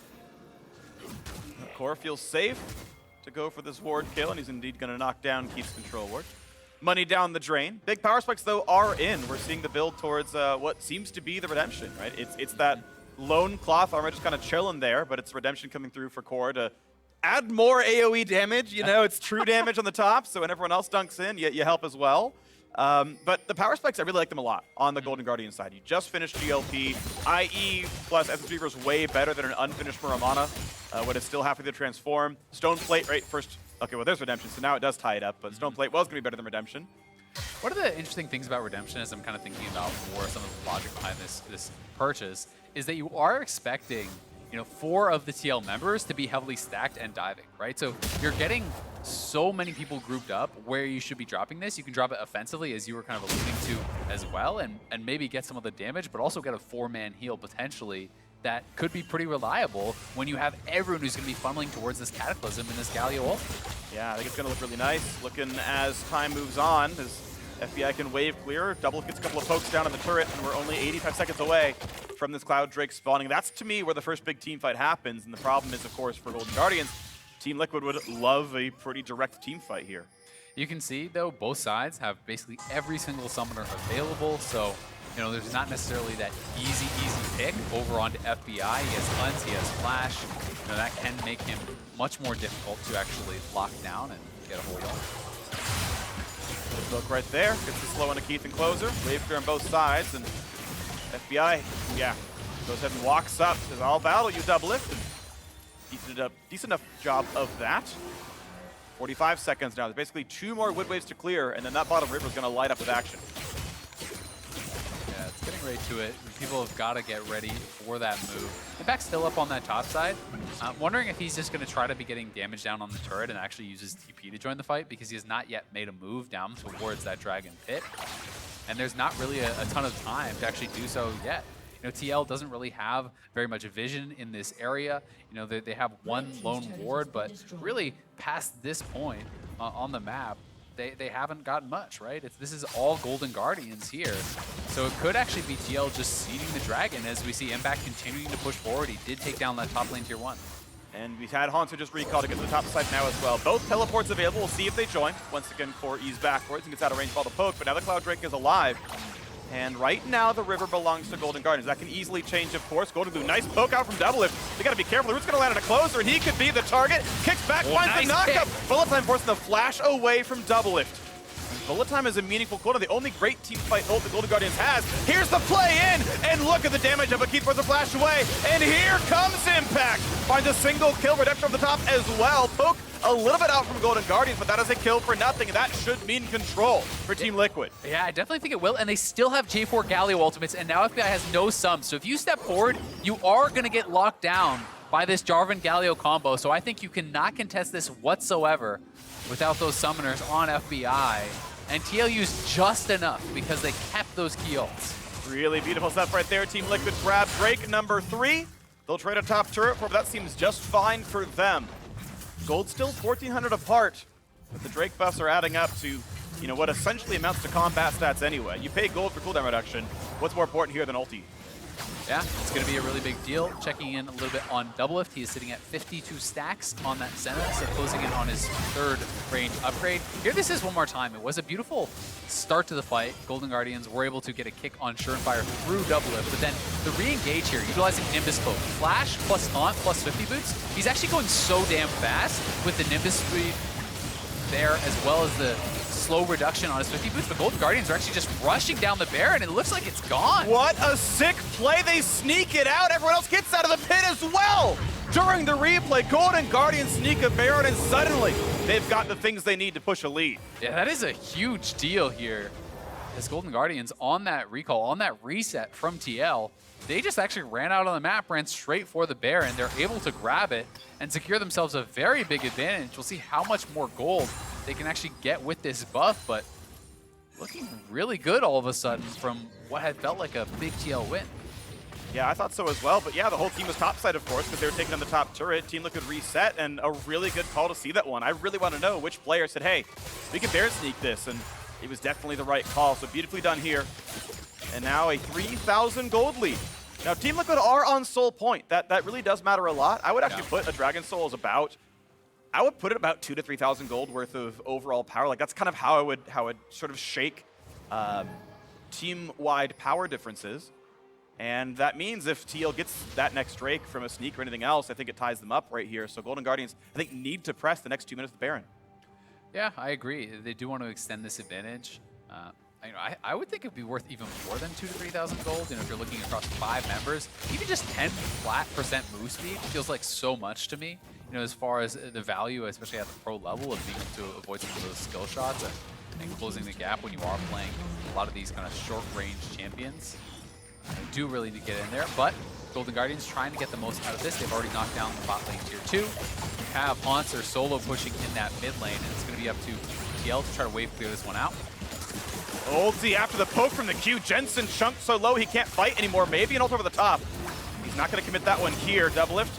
Core feels safe to go for this ward kill, and he's indeed going to knock down Keith's control ward. Money down the drain. Big power spikes, though, are in. We're seeing the build towards what seems to be the redemption, right? It's that lone cloth armor just kind of chilling there, but it's redemption coming through for Core to add more AoE damage. You know, it's true damage on the top, so when everyone else dunks in, you help as well. But the power spikes, I really like them a lot on the Golden Guardian side. You just finished GLP. IE plus Essence Reaver is way better than an unfinished Muramana, when it's still halfway to transform. Stone Plate, right, first. Okay, well, there's Redemption, so now it does tie it up, but Stone Plate was going to be better than Redemption. One of the interesting things about Redemption, as I'm kind of thinking about more some of the logic behind this purchase, is that you are expecting, you know, 4 of the TL members to be heavily stacked and diving, right? So you're getting so many people grouped up where you should be dropping this. You can drop it offensively, as you were kind of alluding to as well, and maybe get some of the damage, but also get a 4-man heal potentially that could be pretty reliable when you have everyone who's going to be funneling towards this Cataclysm and this Galio ult. Yeah, I think it's going to look really nice. Looking as time moves on, as FBI can wave clear. Double gets a couple of pokes down on the turret, and we're only 85 seconds away from this Cloud Drake spawning. That's, to me, where the first big team fight happens, and the problem is, of course, for Golden Guardians, Team Liquid would love a pretty direct team fight here. You can see, though, both sides have basically every single summoner available, so you know, there's not necessarily that easy pick over onto FBI. He has Huntz, he has Flash. You know, that can make him much more difficult to actually lock down and get a hold on. Good look right there. Gets the slow on a Keith and Closer. Wave clear on both sides, and FBI, yeah, goes ahead and walks up. Says, I'll battle you, Doublelift. And decent enough job of that. 45 seconds now. There's basically 2 more wood waves to clear, and then that bottom river is going to light up with action. Yeah, it's getting right to it. People have got to get ready for that move. Impact's still up on that top side. I'm wondering if he's just going to try to be getting damage down on the turret and actually use his TP to join the fight, because he has not yet made a move down towards that Dragon Pit. And there's not really a ton of time to actually do so yet. You know, TL doesn't really have very much vision in this area. You know, they have one lone ward, but really past this point on the map, they haven't gotten much, right? This is all Golden Guardians here. So it could actually be TL just seeding the Dragon as we see Impact continuing to push forward. He did take down that top lane tier 1. And we've had Hauntzer just recall to get to the top side now as well. Both teleports available. We'll see if they join. Once again, Core ease backwards and gets out of range of all the poke, but now the Cloud Drake is alive. And right now, the river belongs to Golden Guardians. That can easily change, of course. Goldenglue, nice poke out from Doublelift. They got to be careful. The root's going to land on a Closer, and he could be the target. Kicks back, finds the knockup. Bullet Time forcing the flash away from Doublelift. Bullet Time is a meaningful cooldown. The only great team fight ult the Golden Guardians has. Here's the play in, and look at the damage of a Keith forces the flash away. And here comes Impact. Finds a single kill, Redemption from the top as well. Poke a little bit out from Golden Guardians, but that is a kill for nothing, and that should mean control for Team Liquid. Yeah, I definitely think it will, and they still have J4 Galio ultimates, and now FBI has no sums. So if you step forward, you are going to get locked down by this Jarvan Galio combo. So I think you cannot contest this whatsoever without those summoners on FBI. And TL used just enough because they kept those key ults. Really beautiful stuff right there. Team Liquid grab Drake number 3. They'll trade a top turret for, but that seems just fine for them. Gold still 1,400 apart, but the Drake buffs are adding up to, you know, what essentially amounts to combat stats anyway. You pay gold for cooldown reduction. What's more important here than ulti? Yeah, it's going to be a really big deal. Checking in a little bit on Doublelift. He is sitting at 52 stacks on that Senna, so closing in on his 3rd range upgrade. Here this is one more time. It was a beautiful start to the fight. Golden Guardians were able to get a kick on Shernfire through Doublelift, but then the re-engage here, utilizing Nimbus Cloak. Flash plus Taunt plus 50 boots. He's actually going so damn fast with the Nimbus speed there, as well as the slow reduction on his 50 boots, but Golden Guardians are actually just rushing down the Baron, and it looks like it's gone. What a sick play. They sneak it out. Everyone else gets out of the pit as well. During the replay, Golden Guardians sneak a Baron, and suddenly they've got the things they need to push a lead. Yeah, that is a huge deal here. As Golden Guardians on that recall, on that reset from TL, they just actually ran out on the map, ran straight for the Baron. They're able to grab it and secure themselves a very big advantage. We'll see how much more gold they can actually get with this buff, but looking really good all of a sudden from what had felt like a big TL win. Yeah, I thought so as well, but yeah, the whole team was topside, of course, because they were taking on the top turret. Team Liquid reset, and a really good call to see that one. I really want to know which player said, hey, we can Baron sneak this, and it was definitely the right call, so beautifully done here. And now a 3,000 gold lead. Now, Team Liquid are on soul point. That really does matter a lot. I would actually put a Dragon Soul as about, I would put it about 2,000 to 3,000 gold worth of overall power. Like, that's kind of how I would sort of shake team-wide power differences. And that means if TL gets that next Drake from a sneak or anything else, I think it ties them up right here. So Golden Guardians, I think, need to press the next 2 minutes of the Baron. Yeah, I agree. They do want to extend this advantage. I would think it'd be worth even more than 2,000 to 3,000 gold. If you're looking across 5 members, even just 10% flat move speed feels like so much to me. As far as the value, especially at the pro level, of being able to avoid some of those skill shots and closing the gap when you are playing a lot of these kind of short-range champions. You do really need to get in there, but Golden Guardians trying to get the most out of this. They've already knocked down the bot lane tier 2. You have Hauntzer solo pushing in that mid lane, and it's going to be up to TL to try to wave clear this one out. Oldsy after the poke from the Q. Jensen chunked so low he can't fight anymore. Maybe an ult over the top. He's not going to commit that one here. Doublelift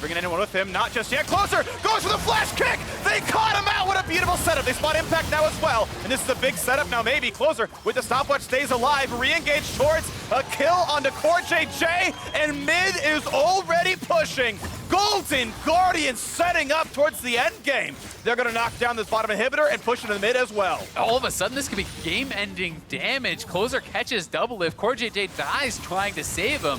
bringing anyone with him. Not just yet. Closer. Goes for the flash kick. They caught him out. What a beautiful setup. They spot impact now as well. And this is a big setup now. Maybe Closer with the stopwatch stays alive. Re-engage towards a kill onto CoreJJ. And mid is already pushing. Golden Guardians setting up towards the end game. They're going to knock down this bottom inhibitor and push into the mid as well. All of a sudden, this could be game-ending damage. Closer catches Doublelift. CoreJJ dies trying to save him.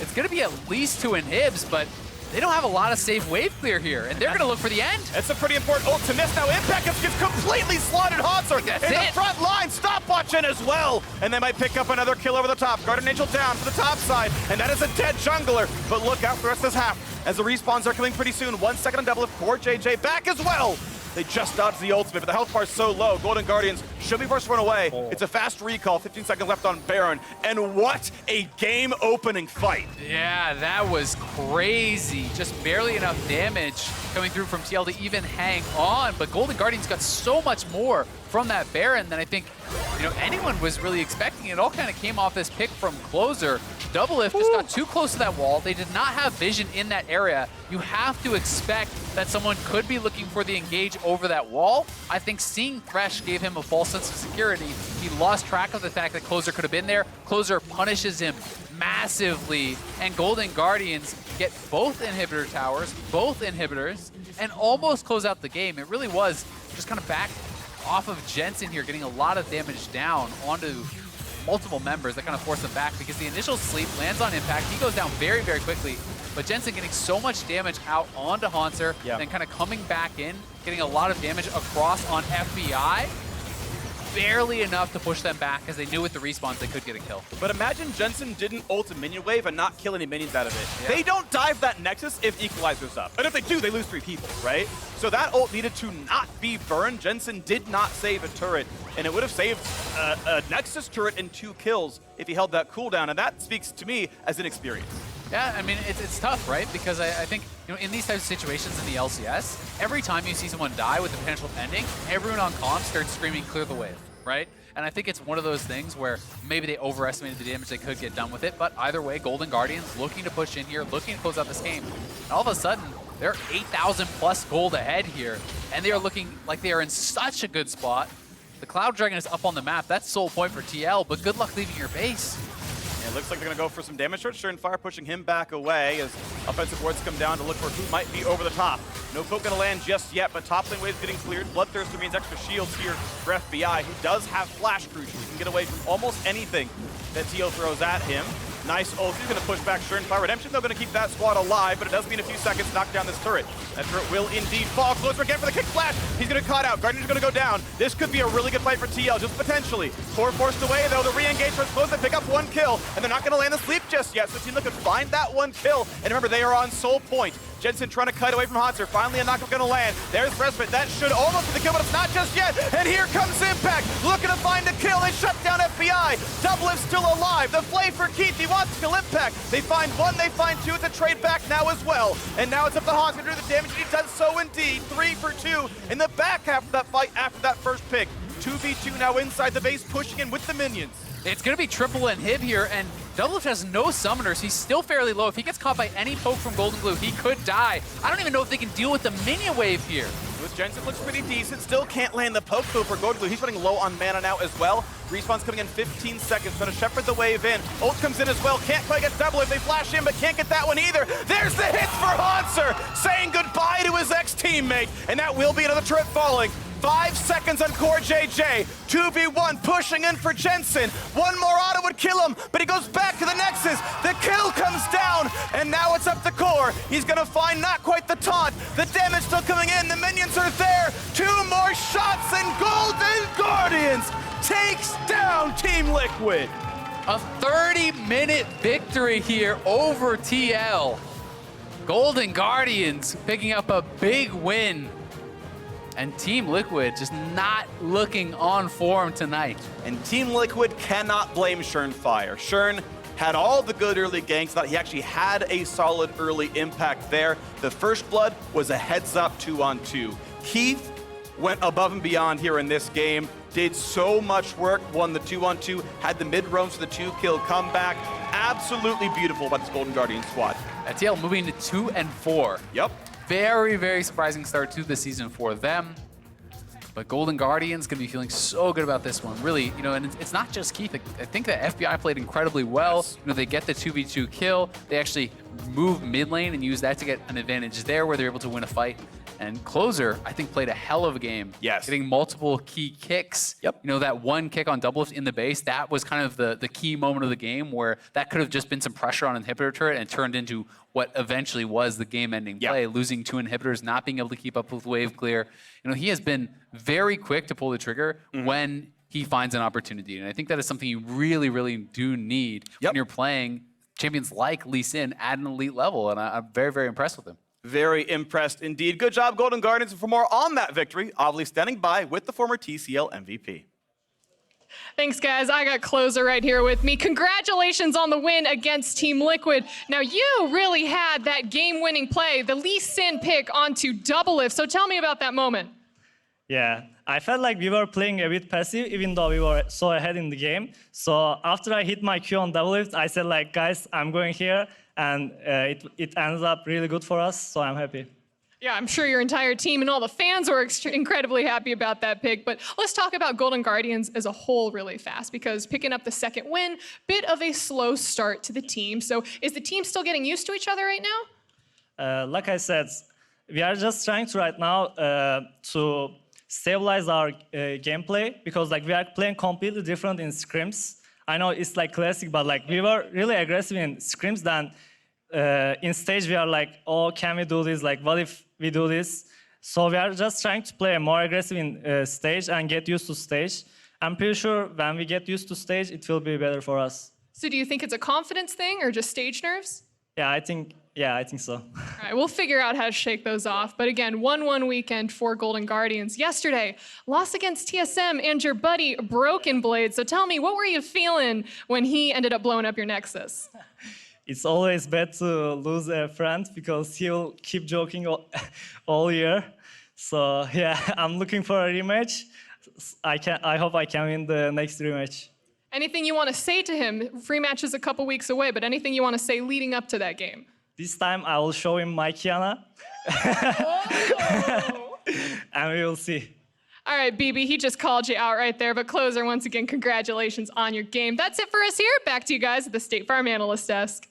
It's going to be at least 2 inhibs, but they don't have a lot of safe wave clear here, and they're going to look for the end. It's a pretty important ult to miss. Now Impact gets completely slaughtered. Hauntzer in the front line. Stopwatch in as well. And they might pick up another kill over the top. Guardian Angel down for the top side, and that is a dead jungler. But look out for the rest of this half as the respawns are coming pretty soon. 1 second on Doublelift. CoreJJ back as well. They just dodged the ultimate, but the health bar is so low. Golden Guardians should be forced to run away. It's a fast recall, 15 seconds left on Baron. And what a game-opening fight. Yeah, that was crazy. Just barely enough damage coming through from TL to even hang on. But Golden Guardians got so much more from that Baron than I think anyone was really expecting. It all kind of came off this pick from Closer. Doublelift just got too close to that wall. They did not have vision in that area. You have to expect that someone could be looking for the engage over that wall. I think seeing Thresh gave him a false sense of security. He lost track of the fact that Closer could have been there. Closer punishes him massively, and Golden Guardians get both inhibitor towers, both inhibitors, and almost close out the game. It really was just kind of back off of Jensen here, getting a lot of damage down onto multiple members that kind of force them back because the initial sleep lands on impact. He goes down very, very quickly, but Jensen getting so much damage out onto Hauntzer, then kind of coming back in, getting a lot of damage across on FBI. Barely enough to push them back because they knew with the respawns they could get a kill. But imagine Jensen didn't ult a minion wave and not kill any minions out of it. Yeah. They don't dive that Nexus if Equalizer's up. And if they do, they lose 3 people, right? So that ult needed to not be burned. Jensen did not save a turret, and it would have saved a Nexus turret and 2 kills if he held that cooldown, and that speaks to me as inexperience. Yeah, I mean, it's tough, right? Because I think, in these types of situations in the LCS, every time you see someone die with the potential of ending, everyone on comm starts screaming, clear the wave, right? And I think it's one of those things where maybe they overestimated the damage they could get done with it, but either way, Golden Guardians looking to push in here, looking to close out this game. And all of a sudden, they're 8,000 plus gold ahead here, and they are looking like they are in such a good spot. The Cloud Dragon is up on the map. That's sole point for TL, but good luck leaving your base. It looks like they're going to go for some damage towards Shernfire, pushing him back away as offensive wards come down to look for who might be over the top. No poke going to land just yet, but top lane wave's getting cleared. Bloodthirster means extra shields here for FBI, who does have flash crucial. He can get away from almost anything that TL throws at him. Nice ult. He's going to push back Shernfire. Redemption, though, going to keep that squad alive, but it does mean a few seconds to knock down this turret. That turret will indeed fall. Closer again for the kick flash. He's going to cut out. Guardian's going to go down. This could be a really good fight for TL, just potentially. Core forced away, though. The re-engage towards close. They pick up 1 kill, and they're not going to land the sleep just yet. So the team that could find that 1 kill. And remember, they are on soul point. Jensen trying to cut away from Hauntzer. Finally, a knockup going to land. There's Respite. That should almost be the kill, but it's not just yet. And here comes Impact, looking to find a kill. They shut down FBI. Doublelift still alive. The play for Keith. He wants to kill Impact. They find 1, they find 2. It's a trade back now as well. And now it's up to Hauntzer to do the damage. He does so indeed. 3 for 2 in the back half of that fight after that first pick. 2v2 now inside the base, pushing in with the minions. It's going to be triple inhib here, and Doublelift has no summoners. He's still fairly low. If he gets caught by any poke from Goldenglue, he could die. I don't even know if they can deal with the minion wave here. With Jensen looks pretty decent. Still can't land the poke though for Goldenglue. He's running low on mana now as well. Respawn's coming in 15 seconds. Trying to shepherd the wave in. Ult comes in as well. Can't quite get Doublelift. They flash in, but can't get that one either. There's the hits for Hauntzer, saying goodbye to his ex-teammate. And that will be another turret falling. 5 seconds on CoreJJ. 2v1 pushing in for Jensen. 1 more auto would kill him, but he goes back to the Nexus. The kill comes down, and now it's up to Core. He's gonna find not quite the taunt. The damage still coming in. The minions are there. 2 more shots, and Golden Guardians takes down Team Liquid. A 30-minute victory here over TL. Golden Guardians picking up a big win. And Team Liquid just not looking on form tonight. And Team Liquid cannot blame Shernfire. Shern had all the good early ganks, thought he actually had a solid early impact there. The first blood was a heads-up 2-on-2. Keith went above and beyond here in this game, did so much work, won the 2-on-2, had the mid-roams for the 2-kill comeback. Absolutely beautiful by this Golden Guardian squad. TL moving to 2-4. Yep. Very, very surprising start to the season for them. But Golden Guardians gonna be feeling so good about this one. Really, you know, and it's not just Keith. I think that FBI played incredibly well. Yes. You know, they get the 2v2 kill. They actually move mid lane and use that to get an advantage there where they're able to win a fight. And Closer, I think, played a hell of a game. Yes. Getting multiple key kicks. Yep. You know, that one kick on Doublelift in the base, that was kind of the key moment of the game where that could have just been some pressure on Inhibitor turret and turned into what eventually was the game-ending play, losing 2 inhibitors, not being able to keep up with wave clear. You know, he has been very quick to pull the trigger when he finds an opportunity. And I think that is something you really, really do need when you're playing champions like Lee Sin at an elite level. And I'm very, very impressed with him. Very impressed indeed. Good job, Golden Guardians. And for more on that victory, obviously standing by with the former TCL MVP. Thanks, guys. I got Closer right here with me. Congratulations on the win against Team Liquid. Now, you really had that game-winning play, the Lee Sin pick onto Doublelift. So tell me about that moment. Yeah, I felt like we were playing a bit passive, even though we were so ahead in the game. So after I hit my Q on Doublelift, I said, like, guys, I'm going here. And it ends up really good for us, so I'm happy. Yeah, I'm sure your entire team and all the fans were incredibly happy about that pick. But let's talk about Golden Guardians as a whole really fast, because picking up the second win, bit of a slow start to the team. So is the team still getting used to each other right now? Like I said, we are just trying to right now to stabilize our gameplay, because like we are playing completely different in scrims. I know it's like classic, but like we were really aggressive in scrims. Then in stage we are like, oh, can we do this? Like, what if we do this? So we are just trying to play more aggressive in stage and get used to stage. I'm pretty sure when we get used to stage, it will be better for us. So do you think it's a confidence thing or just stage nerves? Yeah, I think so. All right, we'll figure out how to shake those off. But again, 1-1 weekend for Golden Guardians. Yesterday, loss against TSM and your buddy Broken Blade. So tell me, what were you feeling when he ended up blowing up your Nexus? It's always bad to lose a friend because he'll keep joking all year. So yeah, I'm looking for a rematch. I hope I can win the next rematch. Anything you want to say to him? Free match is a couple weeks away, but anything you want to say leading up to that game? This time I will show him my Kiana. And we will see. All right, BB, he just called you out right there. But Closer, once again, congratulations on your game. That's it for us here. Back to you guys at the State Farm Analyst Desk.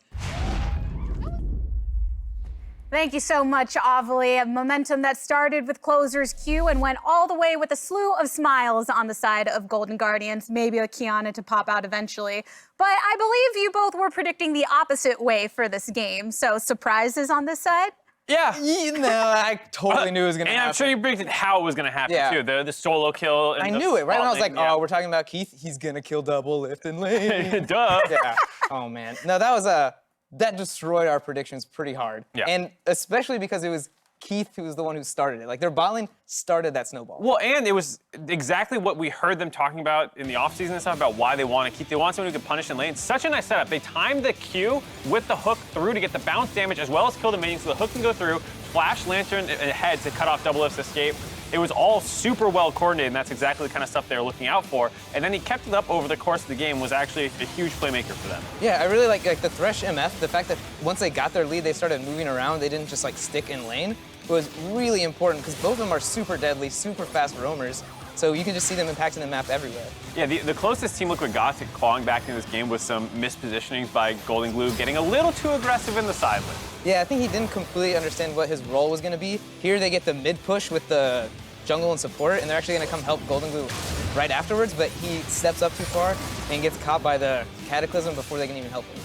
Thank you so much, Avali. A momentum that started with Closer's Q and went all the way with a slew of smiles on the side of Golden Guardians, maybe a Kiana to pop out eventually. But I believe you both were predicting the opposite way for this game. So surprises on this side? Yeah. No, I totally knew it was going to happen. And I'm sure you predicted how it was going to happen, too. The solo kill. And I knew it, right? When I was like, oh, we're talking about Keith. He's going to kill Doublelift in lane. Duh. Yeah. Oh, man. No, that was that destroyed our predictions pretty hard. Yeah. And especially because it was Keith who was the one who started it. Like, their bot lane started that snowball. Well, and it was exactly what we heard them talking about in the offseason and stuff about why they want to keep. They want someone who can punish in lane. Such a nice setup. They timed the Q with the hook through to get the bounce damage as well as kill the minions, so the hook can go through, flash Lantern ahead to cut off Doublelift's escape. It was all super well coordinated, and that's exactly the kind of stuff they were looking out for. And then he kept it up over the course of the game, was actually a huge playmaker for them. Yeah, I really like the Thresh MF, the fact that once they got their lead, they started moving around. They didn't just like stick in lane. It was really important because both of them are super deadly, super fast roamers. So you can just see them impacting the map everywhere. Yeah, the closest Team Liquid got to clawing back in this game was some mispositionings by Goldenglue, getting a little too aggressive in the side lane. Yeah, I think he didn't completely understand what his role was going to be. Here they get the mid push with the jungle and support, and they're actually going to come help Goldenglue right afterwards, but he steps up too far and gets caught by the Cataclysm before they can even help him.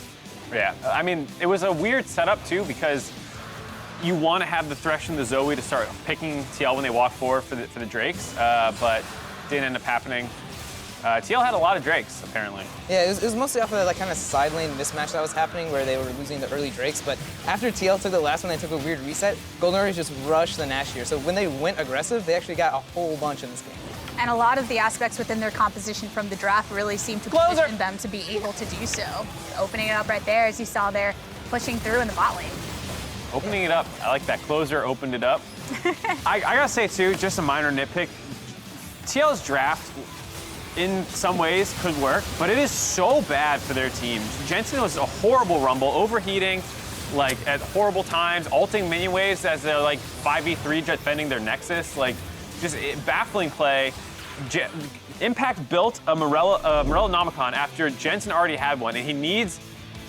Yeah, I mean, it was a weird setup too because you want to have the Thresh and the Zoe to start picking TL when they walk forward for the Drakes, but didn't end up happening. TL had a lot of Drakes, apparently. Yeah, it was mostly off of that like, kind of side lane mismatch that was happening where they were losing the early Drakes, but after TL took the last one, they took a weird reset, Goldenglue just rushed the Nash here. So when they went aggressive, they actually got a whole bunch in this game. And a lot of the aspects within their composition from the draft really seem to position them to be able to do so. Opening it up right there, as you saw there, pushing through in the bot lane. Opening it up, I like that. Closer opened it up. I gotta say too, just a minor nitpick, TL's draft in some ways could work, but it is so bad for their team. Jensen was a horrible rumble, overheating, like at horrible times, ulting minion waves as they're like 5v3 defending their Nexus, like just baffling play. Impact built a Morella Nomicon after Jensen already had one, and he needs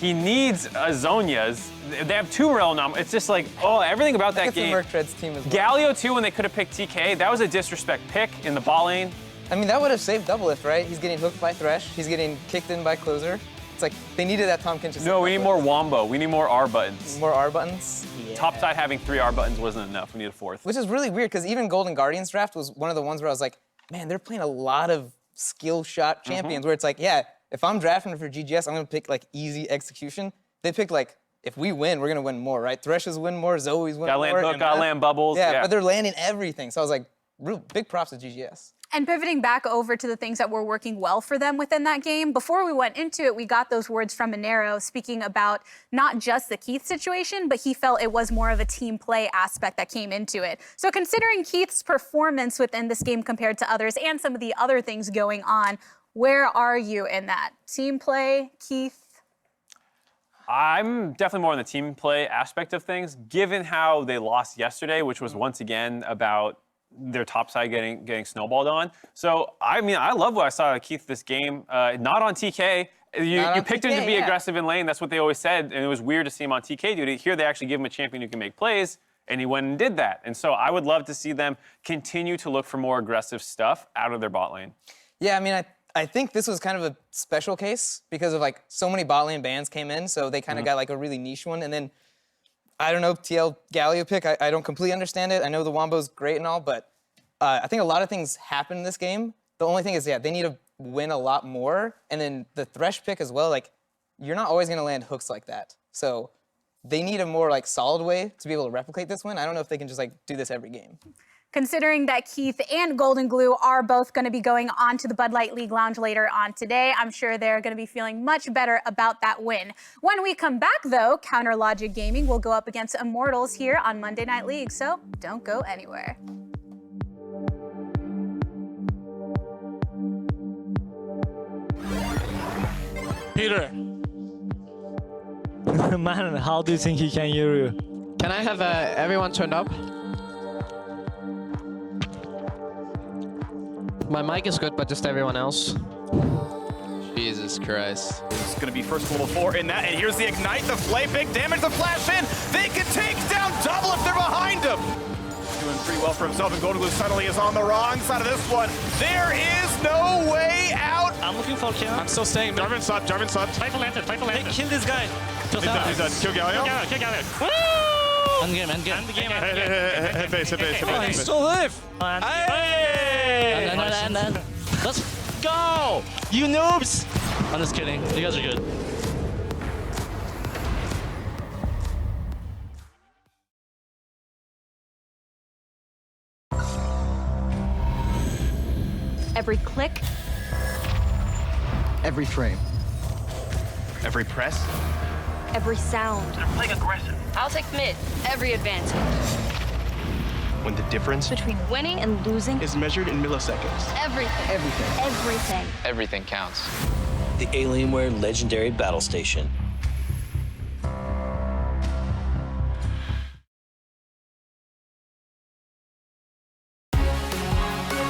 Zhonya's. They have 2 Morella Nomicons. It's just like, oh, everything about that game. Team as well. Galio too, when they could have picked TK, that was a disrespect pick in the bot lane. I mean, that would have saved Doublelift, right? He's getting hooked by Thresh. He's getting kicked in by Closer. It's like, they needed that Tom Kinch. No, we need more Wombo. We need more R buttons. More R buttons? Yeah. Top side having 3 R buttons wasn't enough. We need a 4th. Which is really weird, because even Golden Guardians draft was one of the ones where I was like, man, they're playing a lot of skill shot champions, where it's like, yeah, if I'm drafting for GGS, I'm going to pick like easy execution. They pick like, if we win, we're going to win more, right? Threshes win more, Zoe's win got more. Got land hook, got land bubbles. Yeah, but they're landing everything. So I was like, real big props to GGS. And pivoting back over to the things that were working well for them within that game, before we went into it, we got those words from Monero speaking about not just the Keith situation, but he felt it was more of a team play aspect that came into it. So considering Keith's performance within this game compared to others and some of the other things going on, where are you in that? Team play, Keith? I'm definitely more on the team play aspect of things, given how they lost yesterday, which was once again about their top side getting snowballed on. So, I mean, I love what I saw of Keith this game. Not on TK. You picked him to be aggressive in lane. That's what they always said. And it was weird to see him on TK duty. Here, they actually give him a champion who can make plays, and he went and did that. And so I would love to see them continue to look for more aggressive stuff out of their bot lane. Yeah, I mean, I think this was kind of a special case because of like so many bot lane bans came in, so they kind of got like a really niche one. And then, I don't know, TL Galio pick, I don't completely understand it. I know the Wombo's great and all, but I think a lot of things happen in this game. The only thing is, yeah, they need to win a lot more. And then the Thresh pick as well, like, you're not always going to land hooks like that. So they need a more like solid way to be able to replicate this win. I don't know if they can just like do this every game. Considering that Keith and Goldenglue are both going to be going on to the Bud Light League Lounge later on today, I'm sure they're going to be feeling much better about that win. When we come back, though, Counter Logic Gaming will go up against Immortals here on Monday Night League, so don't go anywhere. Peter. Man, how do you think he can hear you? Can I have everyone turned up? My mic is good, but just everyone else. Jesus Christ. It's going to be first level 4 in that, and here's the Ignite, the Flay, big damage, the flash in. They can take down Double if they're behind him. Doing pretty well for himself, and Goldenglue suddenly is on the wrong side of this one. There is no way out. I'm looking for Kennen. I'm still staying. Jarvan sub. Fight for lantern, Hey, kill this guy. He's done. Kill Galio. Kill Galio. Woo! End game. Hit base. Oh, he still live. Hey! And let's go! You noobs! I'm just kidding. You guys are good. Every click. Every frame. Every press. Every sound. They're playing aggressive. I'll take mid. Every advantage. When the difference Between winning and losing. is measured in milliseconds. Everything. Everything. Everything. Everything counts. The Alienware Legendary Battle Station.